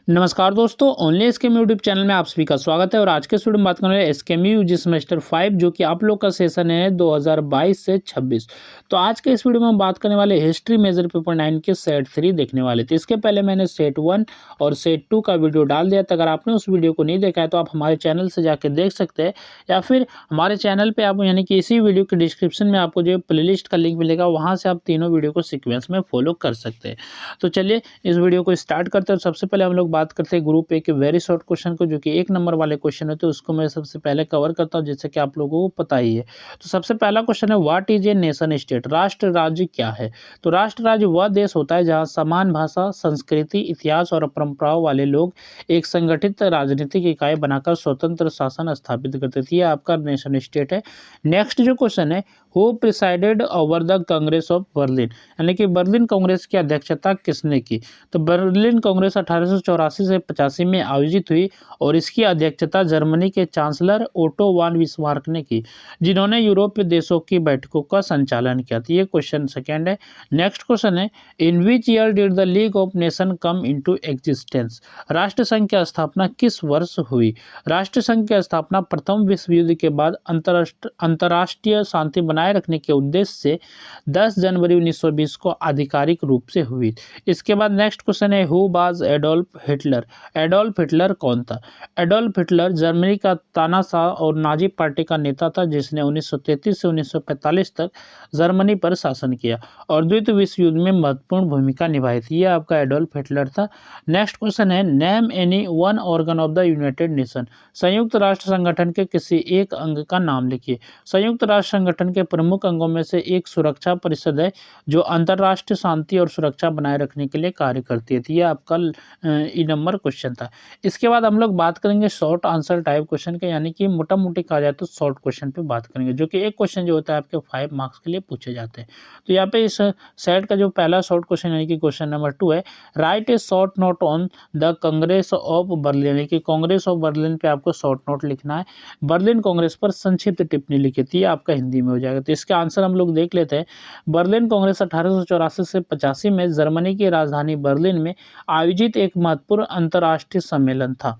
नमस्कार दोस्तों, only SKM YouTube channel में आप सभी का स्वागत है। और आज के इस वीडियो में बात करने वाले एसकेएम यूजी सेमेस्टर 5 जो कि आप लोग का सेशन है 2022 से 26। तो आज के इस वीडियो में हम बात करने वाले हिस्ट्री मेजर पेपर 9 के सेट 3 देखने वाले थे। इसके पहले मैंने सेट 1 और सेट 2 का वीडियो डाल दिया था। अगर आपने उस वीडियो को नहीं देखा है तो आप हमारे चैनल से जाकर देख सकते हैं, या फिर हमारे चैनल पर आप यानी कि इसी वीडियो के डिस्क्रिप्शन में आपको जो प्लेलिस्ट का लिंक मिलेगा, वहाँ से आप तीनों वीडियो को सिक्वेंस में फॉलो कर सकते हैं। तो चलिए इस वीडियो को स्टार्ट करते हैं। सबसे पहले हम लोग बात करते हैं ग्रुप ए के वेरी शॉर्ट क्वेश्चन को, जो कि 1 नंबर वाले क्वेश्चन होते हैं, उसको मैं सबसे पहले कवर करता हूं, जैसे कि आप लोगों को पता ही है। तो सबसे पहला क्वेश्चन है, what is a nation state? राष्ट्र राज्य क्या है? तो राष्ट्र राज्य वह देश होता है जहां समान भाषा, संस्कृति, इतिहास और परंपराओं वाले लोग एक संगठित राजनीतिक इकाई बनाकर स्वतंत्र शासन स्थापित करते थे। यह आपका नेशन स्टेट है। नेक्स्ट जो क्वेश्चन है, who presided over the Congress of Berlin? यानी कि बर्लिन कांग्रेस की अध्यक्षता किसने की? तो बर्लिन कांग्रेस 1884 से 85 में आयोजित हुई और इसकी अध्यक्षता जर्मनी के चांसलर ओटो वान बिस्मार्क ने की, जिन्होंने यूरोपीय देशों की बैठकों का संचालन किया था। ये क्वेश्चन सेकेंड है। नेक्स्ट क्वेश्चन है, in which year did the League of Nation come into existence? राष्ट्र संघ की स्थापना किस वर्ष हुई? राष्ट्र संघ की स्थापना प्रथम विश्व युद्ध के बाद अंतर्राष्ट्रीय शांति बनाए रखने के उद्देश्य से 10 जनवरी 1920 को आधिकारिक रूप से हुई। इसके बाद नेक्स्ट क्वेश्चन है, who was Adolf Hitler? Adolf Hitler कौन था? एडोल्फ हिटलर जर्मनी का तानाशाह और नाजी पार्टी का नेता था, जिसने 1933 से 1945 तक जर्मनी पर शासन किया और द्वितीय विश्व युद्ध में महत्वपूर्ण भूमिका निभाई थी। यह आपका एडोल्फ हिटलर था। नेक्स्ट क्वेश्चन है, name any one organ of the United nation? संयुक्त राष्ट्र संगठन के किसी एक अंग का नाम लिखिए। संयुक्त राष्ट्र संगठन के प्रमुख अंगों में से एक सुरक्षा परिषद है, जो अंतर्राष्ट्रीय शांति और सुरक्षा बनाए रखने के लिए कार्य करती है। तो यह आपका ई नंबर क्वेश्चन था। इसके बाद हम लोग बात करेंगे शॉर्ट आंसर टाइप क्वेश्चन के, यानी कि मोटा मोटी कहा जाए तो शॉर्ट क्वेश्चन पे बात करेंगे, जो कि एक क्वेश्चन जो होता है आपके 5 मार्क्स के लिए पूछे जाते हैं। तो यहाँ पे इस सेट का जो पहला शॉर्ट क्वेश्चन यानी कि क्वेश्चन नंबर 2 है, right A short note on the Congress of Berlin? यानी कि कांग्रेस ऑफ बर्लिन पे आपको शॉर्ट नोट लिखना है। बर्लिन कांग्रेस पर संक्षिप्त टिप्पणी लिखी थी, आपका हिंदी में हो जाएगा। तो इसका आंसर हम लोग देख लेते हैं। बर्लिन कांग्रेस 1884 से 85 में जर्मनी की राजधानी बर्लिन में आयोजित एक महत्वपूर्ण अंतर्राष्ट्रीय सम्मेलन था।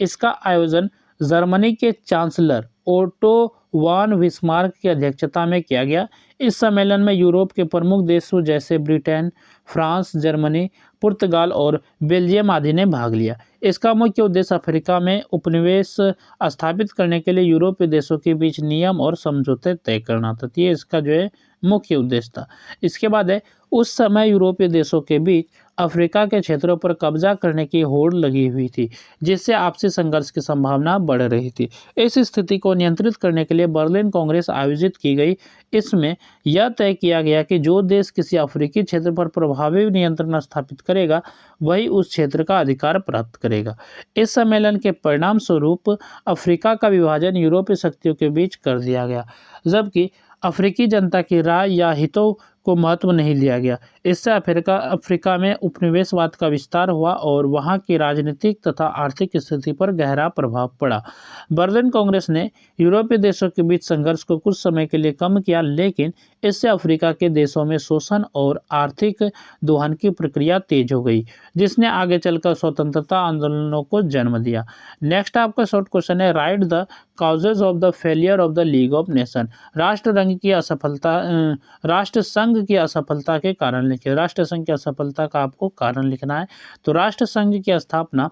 इसका आयोजन जर्मनी के चांसलर ओटो वान बिस्मार्क की अध्यक्षता में किया गया। इस सम्मेलन में यूरोप के प्रमुख देशों जैसे ब्रिटेन, फ्रांस, जर्मनी, पुर्तगाल और बेल्जियम आदि ने भाग लिया। इसका मुख्य उद्देश्य अफ्रीका में उपनिवेश स्थापित करने के लिए यूरोपीय देशों के बीच नियम और समझौते तय करना था। ये इसका जो है मुख्य उद्देश्य था। इसके बाद है, उस समय यूरोपीय देशों के बीच अफ्रीका के क्षेत्रों पर कब्जा करने की होड़ लगी हुई थी, जिससे आपसी संघर्ष की संभावना बढ़ रही थी। इस स्थिति को नियंत्रित करने के लिए बर्लिन कांग्रेस आयोजित की गई। इसमें यह तय किया गया कि जो देश किसी अफ्रीकी क्षेत्र पर प्रभावी नियंत्रण स्थापित करेगा, वही उस क्षेत्र का अधिकार प्राप्त करेगा। इस सम्मेलन के परिणाम स्वरूप अफ्रीका का विभाजन यूरोपीय शक्तियों के बीच कर दिया गया, जबकि अफ्रीकी जनता की राय या हितों को महत्व नहीं दिया गया। इससे अफ्रीका में उपनिवेशवाद का विस्तार हुआ और वहां की राजनीतिक तथा आर्थिक स्थिति पर गहरा प्रभाव पड़ा। बर्लिन कांग्रेस ने यूरोपीय देशों के बीच संघर्ष को कुछ समय के लिए कम किया, लेकिन इससे अफ्रीका के देशों में शोषण और आर्थिक दोहन की प्रक्रिया तेज हो गई, जिसने आगे चलकर स्वतंत्रता आंदोलनों को जन्म दिया। नेक्स्ट आपका शॉर्ट क्वेश्चन है, right the causes of the failure of the League of nation? राष्ट्र संघ की असफलता के कारण लिखिए। राष्ट्र संघ की असफलता का आपको कारण लिखना है। तो राष्ट्र संघ की स्थापना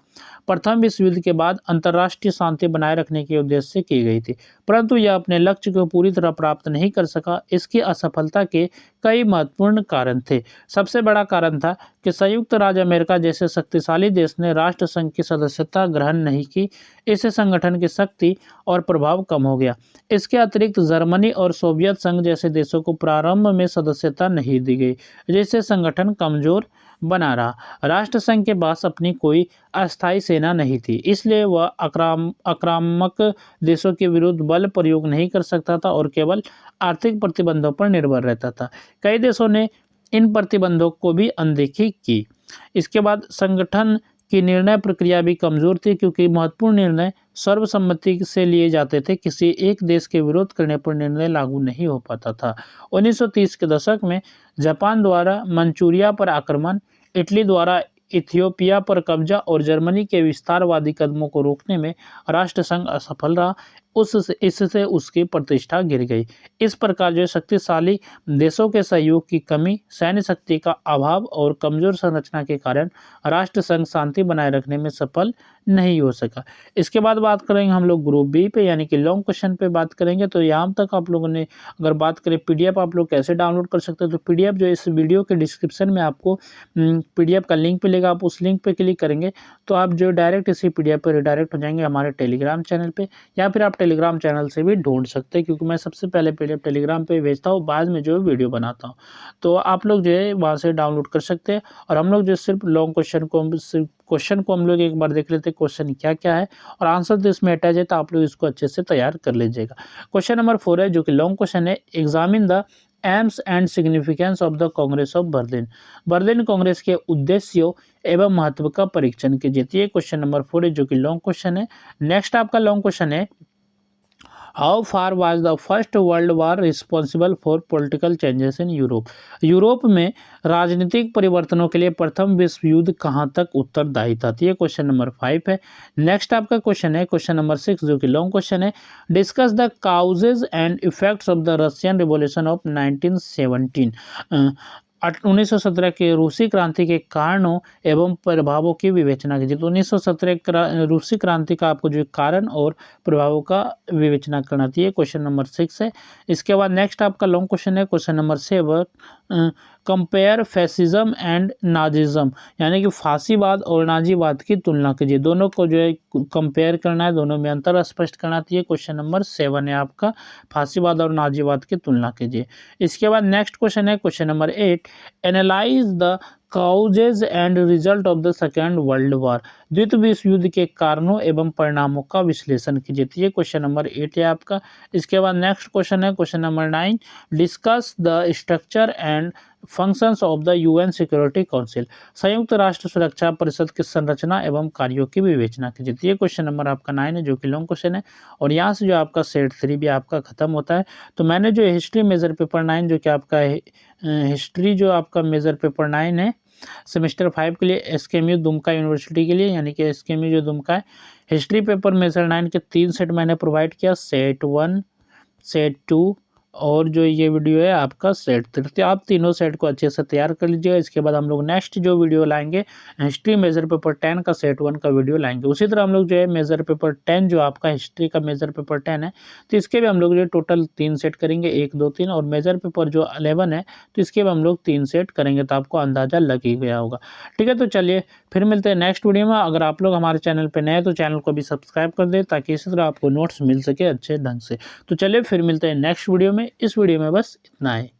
प्रथम विश्व युद्ध के बाद अंतर्राष्ट्रीय शांति बनाए रखने के उद्देश्य से की गई थी, परंतु यह अपने लक्ष्य को पूरी तरह प्राप्त नहीं कर सका। इसकी असफलता के कई महत्वपूर्ण कारण थे। सबसे बड़ा कारण था कि संयुक्त राज्य अमेरिका जैसे शक्तिशाली देश ने राष्ट्र संघ की सदस्यता ग्रहण नहीं की। इससे संगठन की शक्ति और प्रभाव कम हो गया। इसके अतिरिक्त जर्मनी और सोवियत संघ जैसे देशों को प्रारंभ में सदस्यता नहीं दी गई, जिससे संगठन कमजोर बना रहा। राष्ट्र संघ के पास अपनी कोई अस्थायी सेना नहीं थी, इसलिए वह आक्रामक देशों के विरुद्ध बल प्रयोग नहीं कर सकता था और केवल आर्थिक प्रतिबंधों पर निर्भर रहता था। कई देशों ने इन प्रतिबंधों को भी अनदेखी की। इसके बाद संगठन की निर्णय प्रक्रिया भी कमजोर थी, क्योंकि महत्वपूर्ण निर्णय सर्वसम्मति से लिए जाते थे। किसी एक देश के विरोध करने पर निर्णय लागू नहीं हो पाता था। 1930 के दशक में जापान द्वारा मंचूरिया पर आक्रमण, इटली द्वारा इथियोपिया पर कब्जा और जर्मनी के विस्तारवादी कदमों को रोकने में राष्ट्रसंघ असफल रहा। इससे उसकी प्रतिष्ठा गिर गई। इस प्रकार जो शक्तिशाली देशों के सहयोग की कमी, सैन्य शक्ति का अभाव और कमजोर संरचना के कारण राष्ट्रसंघ शांति बनाए रखने में सफल नहीं हो सका। इसके बाद बात करेंगे हम लोग ग्रुप बी पे, यानी कि लॉन्ग क्वेश्चन पे बात करेंगे। तो यहाँ तक आप लोगों ने अगर बात करें पीडीएफ आप लोग कैसे डाउनलोड कर सकते हैं, तो पीडीएफ जो इस वीडियो के डिस्क्रिप्शन में आपको पीडीएफ का लिंक मिलेगा। आप उस लिंक पे क्लिक करेंगे तो आप जो डायरेक्ट इसी पीडीएफ पर रिडायरेक्ट हो जाएंगे हमारे टेलीग्राम चैनल पे, या फिर आप टेलीग्राम चैनल से भी ढूंढ सकते हैं, क्योंकि मैं सबसे पहले पीडीएफ टेलीग्राम पे भेजता हूँ, बाद में जो वीडियो बनाता हूँ। तो आप लोग जो है वहाँ से डाउनलोड कर सकते हैं। और हम लोग जो सिर्फ लॉन्ग क्वेश्चन को हम लोग एक बार देख लेते हैं क्वेश्चन क्या क्या है, और आंसर तो इसमें अटैच है, तो आप लोग इसको अच्छे से तैयार कर लीजिएगा। क्वेश्चन नंबर 4 है जो कि लॉन्ग क्वेश्चन है। Examine the AIIMS and significance of the Congress of Berlin. Berlin Congress के उद्देश्यों एवं महत्व का परीक्षण कीजिए। ये क्वेश्चन नंबर 4 है जो कि लॉन्ग क्वेश्चन है। नेक्स्ट आपका लॉन्ग क्वेश्चन है, how far was the first world war responsible for political changes in Europe. Europe में राजनीतिक परिवर्तनों के लिए प्रथम विश्व युद्ध कहाँ तक उत्तरदायी था। तो ये क्वेश्चन नंबर 5 है। नेक्स्ट आपका क्वेश्चन है क्वेश्चन नंबर 6 जो कि लॉन्ग क्वेश्चन है। Discuss the causes and effects of the Russian revolution of 1917। 1917 के रूसी क्रांति के कारणों एवं प्रभावों की विवेचना कीजिए। तो 1917 रूसी क्रांति का आपको जो कारण और प्रभावों का विवेचना करना चाहिए। क्वेश्चन नंबर 6 है। इसके बाद नेक्स्ट आपका लॉन्ग क्वेश्चन है question number 7, compare fascism and Nazism, यानी कि फांसीवाद और नाजीवाद की तुलना कीजिए। दोनों को जो है कंपेयर करना है, दोनों में अंतर स्पष्ट करना चाहिए। क्वेश्चन नंबर 7 है आपका, फांसीवाद और नाजीवाद की तुलना कीजिए। इसके बाद नेक्स्ट क्वेश्चन है question number 8, analyse the causes and result of the second world war. द्वितीय विश्व युद्ध के कारणों एवं परिणामों का विश्लेषण कीजिए। ये क्वेश्चन नंबर 8 है आपका। इसके बाद नेक्स्ट क्वेश्चन है question number 9, discuss the structure and functions of the UN security council. संयुक्त राष्ट्र सुरक्षा परिषद की संरचना एवं कार्यों की विवेचना कीजिए। ये क्वेश्चन नंबर आपका 9 है जो कि लॉन्ग क्वेश्चन है। और यहाँ से जो आपका सेट 3 भी आपका खत्म होता है। तो मैंने जो हिस्ट्री मेजर पेपर 9 जो कि आपका हिस्ट्री जो आपका मेजर पेपर 9 है सेमेस्टर 5 के लिए एसकेएमयू दुमका यूनिवर्सिटी के लिए, यानी कि एसकेएमयू जो दुमका है, हिस्ट्री पेपर मेजर 9 के 3 सेट मैंने प्रोवाइड किया, सेट 1, सेट 2 और जो ये वीडियो है आपका सेट 3। तो आप तीनों सेट को अच्छे से तैयार कर लीजिएगा। इसके बाद हम लोग नेक्स्ट जो वीडियो लाएंगे हिस्ट्री मेजर पेपर 10 का सेट 1 का वीडियो लाएंगे। उसी तरह हम लोग जो है मेजर पेपर 10 जो आपका हिस्ट्री का मेजर पेपर 10 है, तो इसके भी हम लोग जो टोटल 3 सेट करेंगे, 1, 2, 3। और मेजर पेपर जो 11 है तो इसके भी हम लोग 3 सेट करेंगे, तो आपको अंदाजा लग ही गया होगा। ठीक है, तो चलिए फिर मिलते हैं नेक्स्ट वीडियो में। अगर आप लोग हमारे चैनल पर नए हैं तो चैनल को भी सब्सक्राइब कर दें, ताकि इसी तरह आपको नोट्स मिल सके अच्छे ढंग से। तो चलिए फिर मिलते हैं नेक्स्ट वीडियो में। इस वीडियो में बस इतना है।